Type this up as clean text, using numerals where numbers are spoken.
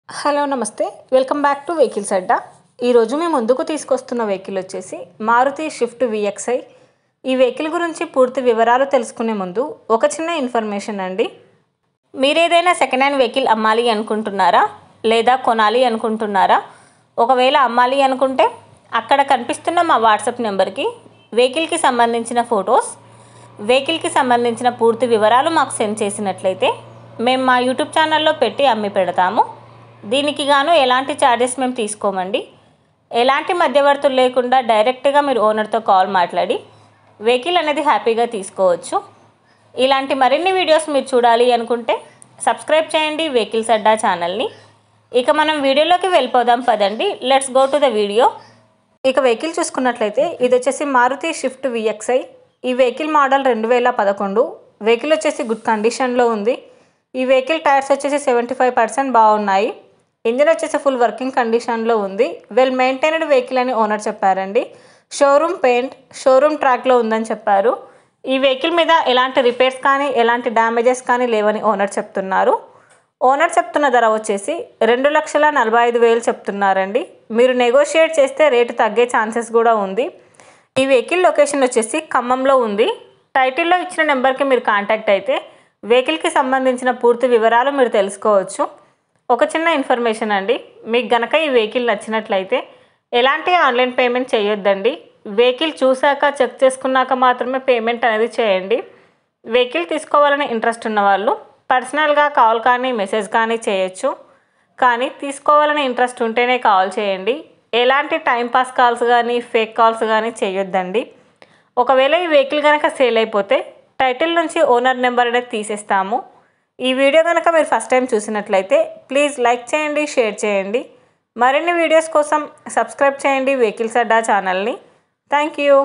Hello నమస్తే welcome back to vehicles అడ్డా. ఈరోజు మేము ముందుకు తీసుకొస్తున్న వెహికల్ వచ్చేసి మారుతి షిఫ్ట్ విఎక్స్ఐ. ఈ వెహికల్ గురించి పూర్తి వివరాలు తెలుసుకునే ముందు ఒక చిన్న ఇన్ఫర్మేషన్ అండి. మీరు ఏదైనా సెకండ్ హ్యాండ్ వెహికల్ అమ్మాలి అనుకుంటున్నారా లేదా కొనాలి అనుకుంటున్నారా? ఒకవేళ అమ్మాలి అనుకుంటే అక్కడ కనిపిస్తున్న మా వాట్సాప్ నెంబర్కి వెహికల్కి సంబంధించిన ఫొటోస్, వెహికల్కి సంబంధించిన పూర్తి వివరాలు మాకు సెండ్ చేసినట్లయితే మేము మా యూట్యూబ్ ఛానల్లో పెట్టి అమ్మి పెడతాము. దీనికి గాను ఎలాంటి ఛార్జెస్ మేము తీసుకోమండి. ఎలాంటి మధ్యవర్తులు లేకుండా డైరెక్ట్గా మీరు ఓనర్తో కాల్ మాట్లాడి వెహికల్ అనేది హ్యాపీగా తీసుకోవచ్చు. ఇలాంటి మరిన్ని వీడియోస్ మీరు చూడాలి అనుకుంటే సబ్స్క్రైబ్ చేయండి వెహికల్స్ అడ్డా ఛానల్ని. ఇక మనం వీడియోలోకి వెళ్ళిపోదాం పదండి. Let's go to the video. ఇక వెహికల్ చూసుకున్నట్లయితే ఇది వచ్చేసి మారుతి షిఫ్ట్ విఎక్స్ఐ. ఈ వెహికల్ మోడల్ 2011. వెహికల్ వచ్చేసి గుడ్ కండిషన్లో ఉంది. ఈ వెహికల్ టైర్స్ వచ్చేసి 75% బాగున్నాయి. ఇంజిన్ వచ్చేసి ఫుల్ వర్కింగ్ కండిషన్లో ఉంది. వెల్ మెయింటైన్డ్ వెహికల్ అని ఓనర్ చెప్పారండి. షోరూమ్ పెయింట్, షోరూమ్ ట్రాక్లో ఉందని చెప్పారు. ఈ వెహికల్ మీద ఎలాంటి రిపేర్స్ కానీ ఎలాంటి డ్యామేజెస్ కానీ లేవని ఓనర్ చెప్తున్నారు. ఓనర్ చెప్తున్న ధర వచ్చేసి 2,45,000 చెప్తున్నారండి. మీరు నెగోషియేట్ చేస్తే రేటు తగ్గే ఛాన్సెస్ కూడా ఉంది. ఈ వెహికల్ లొకేషన్ వచ్చేసి ఖమ్మంలో ఉంది. టైటిల్లో ఇచ్చిన నెంబర్కి మీరు కాంటాక్ట్ అయితే వెహికల్కి సంబంధించిన పూర్తి వివరాలు మీరు తెలుసుకోవచ్చు. ఒక చిన్న ఇన్ఫర్మేషన్ అండి, మీకు గనక ఈ వెహికల్ నచ్చినట్లయితే ఎలాంటి ఆన్లైన్ పేమెంట్ చేయొద్దండి. వెహికల్ చూశాక చెక్ చేసుకున్నాక మాత్రమే పేమెంట్ అనేది చేయండి. వెహికల్ తీసుకోవాలని ఇంట్రెస్ట్ ఉన్న వాళ్ళు పర్సనల్గా కాల్ కానీ మెసేజ్ కానీ చేయొచ్చు. కానీ తీసుకోవాలని ఇంట్రెస్ట్ ఉంటేనే కాల్ చేయండి. ఎలాంటి టైంపాస్ కాల్స్ కానీ ఫేక్ కాల్స్ కానీ చేయొద్దండి. ఒకవేళ ఈ వెహికల్ కనుక సేల్ అయిపోతే టైటిల్ నుంచి ఓనర్ నెంబర్ అనేది తీసేస్తాము. ఈ వీడియో కనుక మీరు ఫస్ట్ టైం చూసినట్లయితే ప్లీజ్ లైక్ చేయండి, షేర్ చేయండి. మరిన్ని వీడియోస్ కోసం సబ్స్క్రైబ్ చేయండి వెహికల్స్ అడ్డా ఛానల్ని. Thank you.